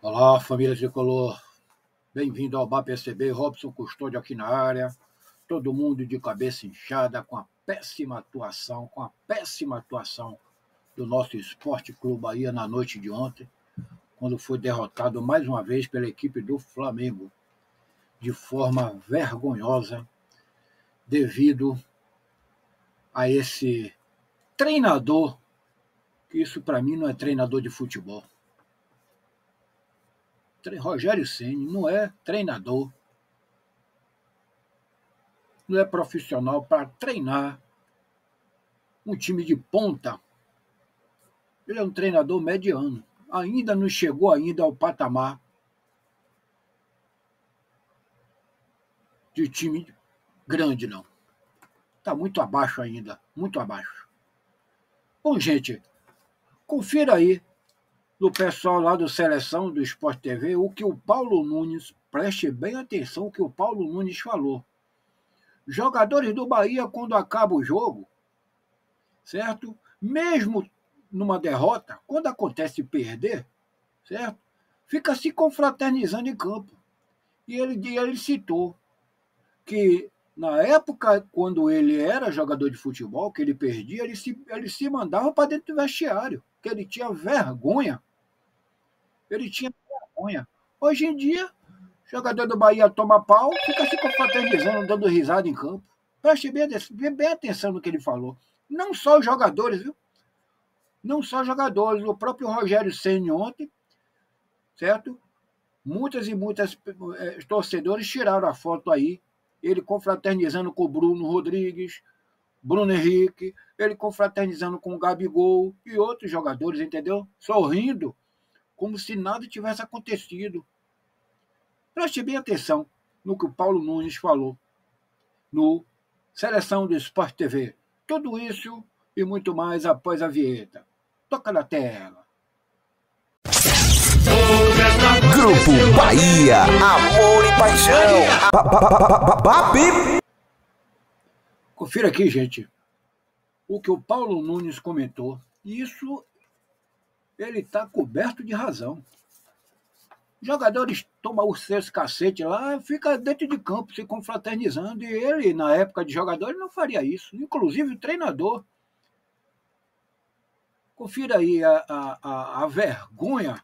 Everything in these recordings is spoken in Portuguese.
Olá, família Tricolor. Bem-vindo ao BAPSB. Robson Custódio aqui na área. Todo mundo de cabeça inchada com a péssima atuação, do nosso Esporte Clube Bahia na noite de ontem, quando foi derrotado mais uma vez pela equipe do Flamengo, de forma vergonhosa, devido a esse treinador, que isso para mim não é treinador de futebol. Rogério Ceni não é treinador, não é profissional para treinar um time de ponta. Ele é um treinador mediano, ainda não chegou ao patamar de time grande, não. Está muito abaixo ainda, muito abaixo. Bom, gente, confira aí do pessoal lá do Seleção do Sport TV o que o Paulo Nunes, preste bem atenção o que o Paulo Nunes falou. Jogadores do Bahia, quando acaba o jogo, certo? Mesmo numa derrota, quando acontece perder, certo? Fica se confraternizando em campo. E ele citou que na época, quando ele era jogador de futebol, que ele perdia, ele se mandava para dentro do vestiário, que ele tinha vergonha. Hoje em dia, jogador do Bahia toma pau, fica se confraternizando, dando risada em campo. Preste bem atenção no que ele falou. Não só os jogadores, viu? Não só jogadores. O próprio Rogério Ceni ontem, certo? Muitas torcedores tiraram a foto aí. Ele confraternizando com o Bruno Rodrigues, Bruno Henrique, ele confraternizando com o Gabigol e outros jogadores, entendeu? Sorrindo, como se nada tivesse acontecido. Preste bem atenção no que o Paulo Nunes falou no Seleção do Sport TV. Tudo isso e muito mais após a vinheta. Toca na tela. Grupo Bahia, amor e paixão. BAP. Confira aqui, gente, o que o Paulo Nunes comentou. Isso, ele está coberto de razão. Jogadores tomam os seus cacetes lá, fica dentro de campo se confraternizando. E ele, na época de jogador, ele não faria isso. Inclusive o treinador. Confira aí a vergonha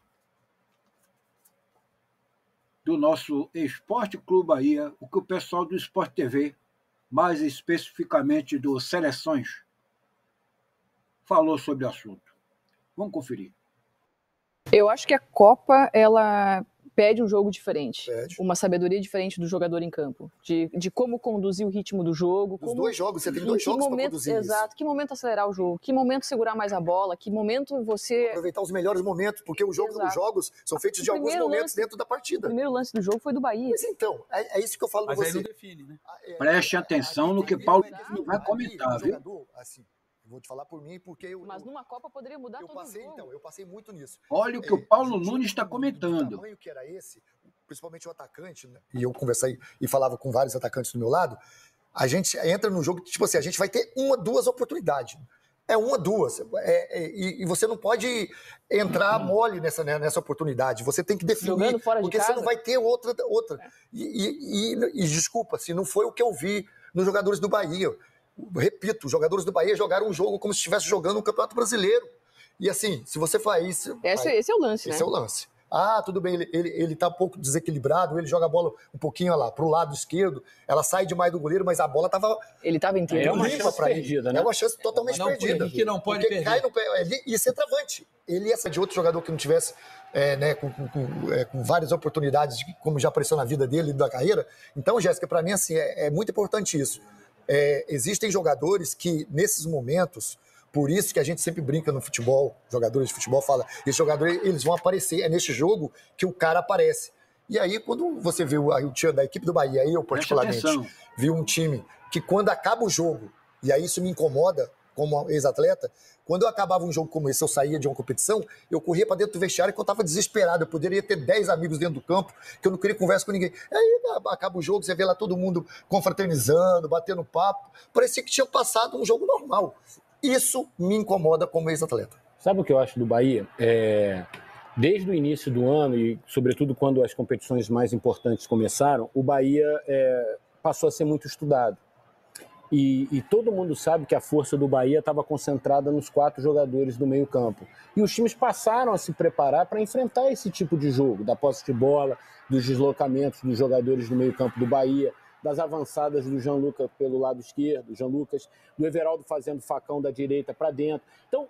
do nosso Esporte Clube Bahia, o que o pessoal do Sport TV, mais especificamente do Seleções, falou sobre o assunto. Vamos conferir. Eu acho que a Copa, ela pede um jogo diferente, uma sabedoria diferente do jogador em campo, de como conduzir o ritmo do jogo. Os dois jogos, você tem dois jogos para conduzir isso. Exato, que momento acelerar o jogo, que momento segurar mais a bola, que momento você... Aproveitar os melhores momentos, porque os jogos são feitos de alguns momentos dentro da partida. O primeiro lance do jogo foi do Bahia. Mas então, é isso que eu falo com você. Mas aí não define, né? Preste atenção no que Paulo não vai comentar, viu? Assim, vou te falar por mim, porque Mas numa Copa poderia mudar todo o jogo. Então, eu passei muito nisso. Olha o que o Paulo Nunes está comentando. O tamanho que era esse, principalmente o atacante, né? E eu conversei e falava com vários atacantes do meu lado, a gente entra no jogo, tipo assim, a gente vai ter uma, duas oportunidades. É uma, duas. E você não pode entrar mole nessa oportunidade. Você tem que definir, porque você não vai ter outra. E desculpa, se não foi o que eu vi nos jogadores do Bahia. Repito, os jogadores do Bahia jogaram um jogo como se estivesse jogando um Campeonato Brasileiro. E assim, se você faz isso... Esse é o lance, né? Esse é o lance. Ah, tudo bem, ele tá um pouco desequilibrado, ele joga a bola um pouquinho lá, pro lado esquerdo, ela sai demais do goleiro, mas a bola tava... Ele tava inteiro. É uma chance perdida, né? É uma chance totalmente perdida. Que não pode perder. Cai no pé, e centroavante. Ele ia ser de outro jogador que não tivesse... com várias oportunidades, como já apareceu na vida dele e da carreira. Então, Jéssica, para mim, assim, é muito importante isso. Existem jogadores que, nesses momentos, por isso que a gente sempre brinca no futebol, jogadores de futebol falam, esses jogadores eles vão aparecer, é neste jogo que o cara aparece. E aí, quando você vê o time da equipe do Bahia, eu particularmente, vi um time que quando acaba o jogo, e aí isso me incomoda como ex-atleta, quando eu acabava um jogo como esse, eu saía de uma competição, eu corria para dentro do vestiário que eu estava desesperado. Eu poderia ter 10 amigos dentro do campo, que eu não queria conversa com ninguém. Aí acaba o jogo, você vê lá todo mundo confraternizando, batendo papo. Parecia que tinha passado um jogo normal. Isso me incomoda como ex-atleta. Sabe o que eu acho do Bahia? desde o início do ano e, sobretudo, quando as competições mais importantes começaram, o Bahia passou a ser muito estudado. E todo mundo sabe que a força do Bahia estava concentrada nos 4 jogadores do meio-campo. E os times passaram a se preparar para enfrentar esse tipo de jogo, da posse de bola, dos deslocamentos dos jogadores do meio-campo do Bahia, das avançadas do Jean Lucas pelo lado esquerdo, do Everaldo fazendo facão da direita para dentro. Então,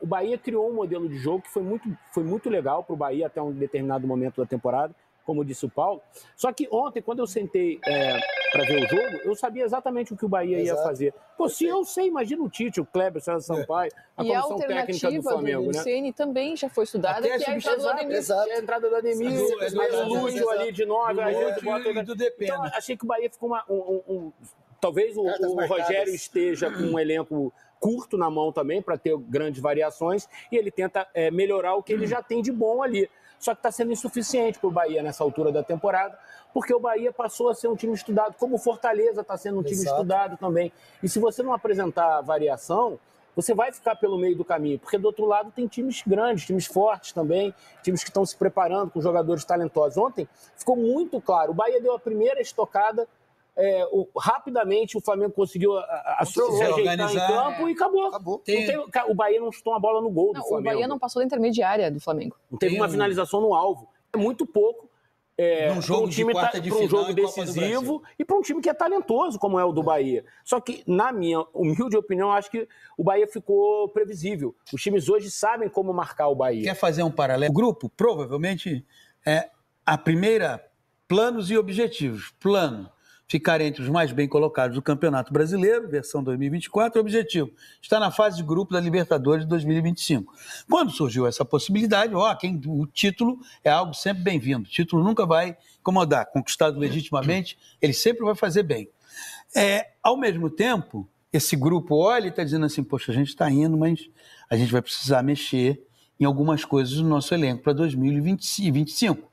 o Bahia criou um modelo de jogo que foi muito legal para o Bahia até um determinado momento da temporada, como disse o Paulo. Só que ontem, quando eu sentei para ver o jogo, eu sabia exatamente o que o Bahia ia fazer. Pô, se eu sei, imagina o Tite, o Kleber, o César Sampaio, a comissão técnica do Flamengo, do Ceni também já foi estudada, que é a entrada do Ademir. A entrada do Ademir, o Lúcio ali de 9, a gente bota... Então, achei que o Bahia ficou talvez o Rogério esteja com um elenco curto na mão também, para ter grandes variações, e ele tenta melhorar o que ele já tem de bom ali. Só que está sendo insuficiente para o Bahia nessa altura da temporada, porque o Bahia passou a ser um time estudado, como o Fortaleza está sendo um time estudado também. E se você não apresentar variação, você vai ficar pelo meio do caminho, porque do outro lado tem times grandes, times fortes também, times que estão se preparando com jogadores talentosos. Ontem ficou muito claro, o Bahia deu a primeira estocada, rapidamente o Flamengo conseguiu se ajeitar em campo e acabou. O Bahia não chutou uma bola no gol do Flamengo. O Bahia não passou da intermediária do Flamengo. Não teve uma finalização no alvo. É muito pouco para um time para um jogo decisivo e para um time que é talentoso, como é o do Bahia. Só que, na minha humilde opinião, acho que o Bahia ficou previsível. Os times hoje sabem como marcar o Bahia. Quer fazer um paralelo? O grupo, provavelmente, a primeira, planos e objetivos. Plano: ficar entre os mais bem colocados do Campeonato Brasileiro, versão 2024, objetivo: está na fase de grupo da Libertadores de 2025. Quando surgiu essa possibilidade, o título é algo sempre bem-vindo. O título nunca vai incomodar. Conquistado legitimamente, ele sempre vai fazer bem. Ao mesmo tempo, esse grupo olha e está dizendo assim, poxa, a gente está indo, mas a gente vai precisar mexer em algumas coisas do nosso elenco para 2025.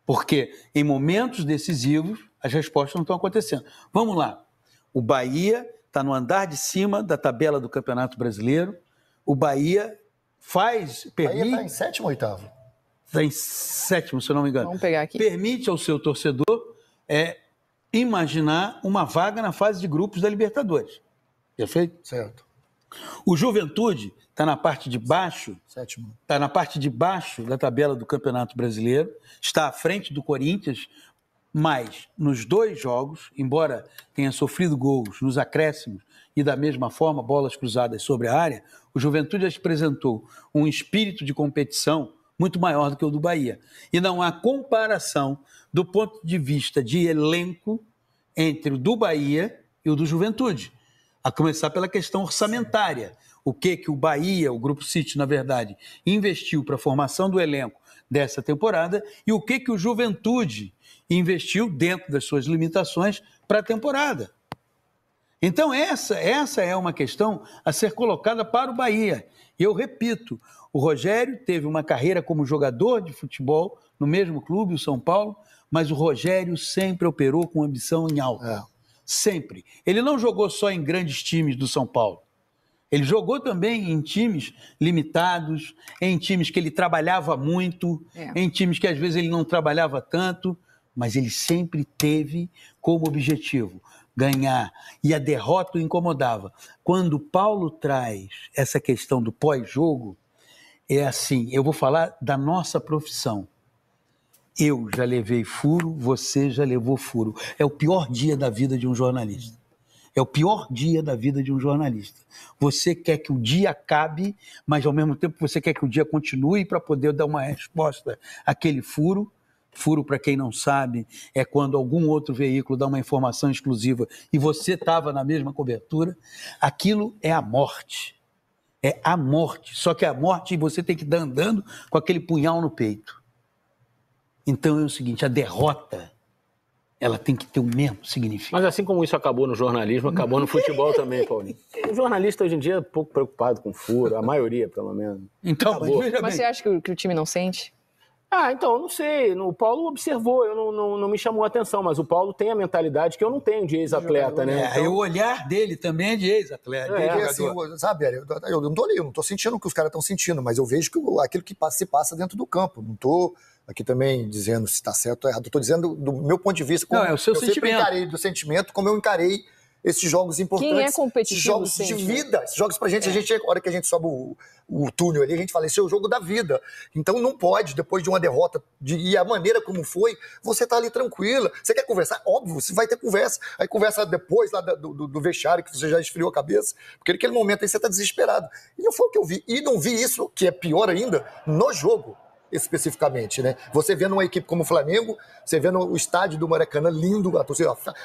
Porque em momentos decisivos, as respostas não estão acontecendo. Vamos lá. O Bahia está no andar de cima da tabela do Campeonato Brasileiro. O Bahia permite... Bahia está em 7º ou 8º? Está em 7º, se eu não me engano. Vamos pegar aqui. Permite ao seu torcedor imaginar uma vaga na fase de grupos da Libertadores. Perfeito? Certo. O Juventude está na parte de baixo. 7º. Está na parte de baixo da tabela do Campeonato Brasileiro. Está à frente do Corinthians, mas nos 2 jogos, embora tenha sofrido gols nos acréscimos e da mesma forma bolas cruzadas sobre a área, o Juventude apresentou um espírito de competição muito maior do que o do Bahia. E não há comparação do ponto de vista de elenco entre o do Bahia e o do Juventude. A começar pela questão orçamentária. O que o Bahia, o Grupo City, na verdade, investiu para a formação do elenco dessa temporada e o que o Juventude investiu dentro das suas limitações para a temporada. Então essa é uma questão a ser colocada para o Bahia. E eu repito, o Rogério teve uma carreira como jogador de futebol no mesmo clube, o São Paulo, mas o Rogério sempre operou com ambição em alto. Sempre. Ele não jogou só em grandes times do São Paulo. Ele jogou também em times limitados, em times que ele trabalhava muito, em times que às vezes ele não trabalhava tanto, mas ele sempre teve como objetivo ganhar. E a derrota o incomodava. Quando o Paulo traz essa questão do pós-jogo, é assim, eu vou falar da nossa profissão. Eu já levei furo, você já levou furo. É o pior dia da vida de um jornalista. É o pior dia da vida de um jornalista. Você quer que o dia acabe, mas ao mesmo tempo você quer que o dia continue para poder dar uma resposta àquele furo. Furo, para quem não sabe, é quando algum outro veículo dá uma informação exclusiva e você estava na mesma cobertura. Aquilo é a morte. É a morte. Só que a morte você tem que estar andando com aquele punhal no peito. Então é o seguinte, a derrota, ela tem que ter o mesmo significado. Mas assim como isso acabou no jornalismo, acabou no futebol também, Paulinho. O jornalista hoje em dia é pouco preocupado com furo, a maioria, pelo menos. Então, mas você acha que o time não sente? Então, não sei. O Paulo observou, eu não me chamou a atenção, mas o Paulo tem a mentalidade que eu não tenho de ex-atleta, né? Então... o olhar dele também é de ex-atleta. Sabe, eu não tô ali, eu não tô sentindo o que os caras estão sentindo, mas eu vejo que aquilo que se passa dentro do campo. Não tô aqui também dizendo se está certo ou errado. Eu tô dizendo do meu ponto de vista, como é o seu sentimento. Sempre encarei do sentimento, como eu encarei esses jogos importantes. Quem é competitivo, esses jogos de vida, esses jogos pra gente, a hora que a gente sobe o túnel ali, a gente fala, esse é o jogo da vida. Então não pode, depois de uma derrota, e a maneira como foi, você tá ali tranquila. Você quer conversar? Óbvio, você vai ter conversa. Aí conversa depois lá do vestiário, que você já esfriou a cabeça, porque naquele momento aí você tá desesperado. E não foi o que eu vi. E não vi isso, que é pior ainda, no jogo. Especificamente, né? Você vendo uma equipe como o Flamengo, você vendo o estádio do Maracanã lindo,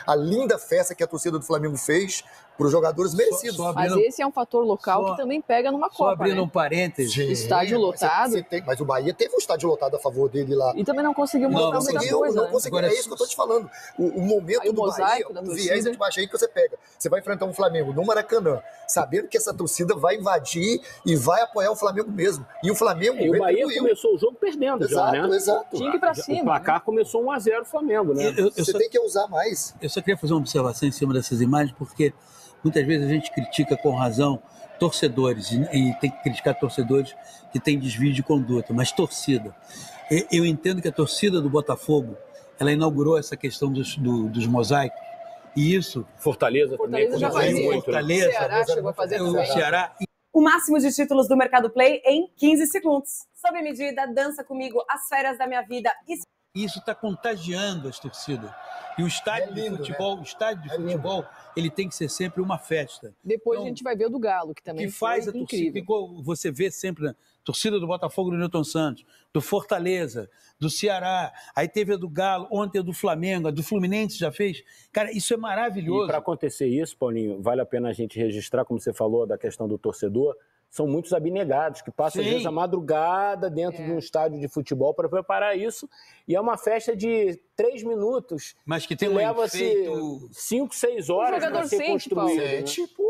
a linda festa que a torcida do Flamengo fez para os jogadores merecidos. Mas esse é um fator local que também pega numa Copa, Só abrindo um parênteses. Estádio lotado. Mas o Bahia teve um estádio lotado a favor dele lá. E também não conseguiu mostrar muita coisa. Não conseguiu, é isso que eu tô te falando. O momento do Bahia, o viés de baixo aí que você pega. Você vai enfrentar um Flamengo no Maracanã, sabendo que essa torcida vai invadir e vai apoiar o Flamengo mesmo. E o Flamengo... E o Bahia começou o jogo perdendo já, né? Exato. Tinha que ir pra cima. O placar começou 1-0 o Flamengo, né? Você tem que usar mais. Eu só queria fazer uma observação em cima dessas imagens, porque muitas vezes a gente critica com razão torcedores, e tem que criticar torcedores que têm desvio de conduta, mas torcida. Eu entendo que a torcida do Botafogo, ela inaugurou essa questão dos mosaicos, e isso... Fortaleza também já fazia. Muito. Fortaleza, o Ceará chegou a fazer também. O Ceará... O máximo de títulos do Mercado Play em 15 segundos. Sob medida, dança comigo, as férias da minha vida. Isso está contagiando as torcidas. E o estádio de futebol, ele tem que ser sempre uma festa. Depois a gente vai ver o do Galo, que também faz foi a incrível. torcida. Você vê sempre a torcida do Botafogo, do Newton Santos, do Fortaleza, do Ceará. Aí teve a do Galo, ontem a do Flamengo, a do Fluminense já fez. Cara, isso é maravilhoso. E para acontecer isso, Paulinho, vale a pena a gente registrar, como você falou, da questão do torcedor. São muitos abnegados que passam, às vezes, a madrugada dentro de um estádio de futebol para preparar isso. E é uma festa de 3 minutos. Mas que tem que um leva-se efeito... 5, 6 horas para ser construído. É tipo...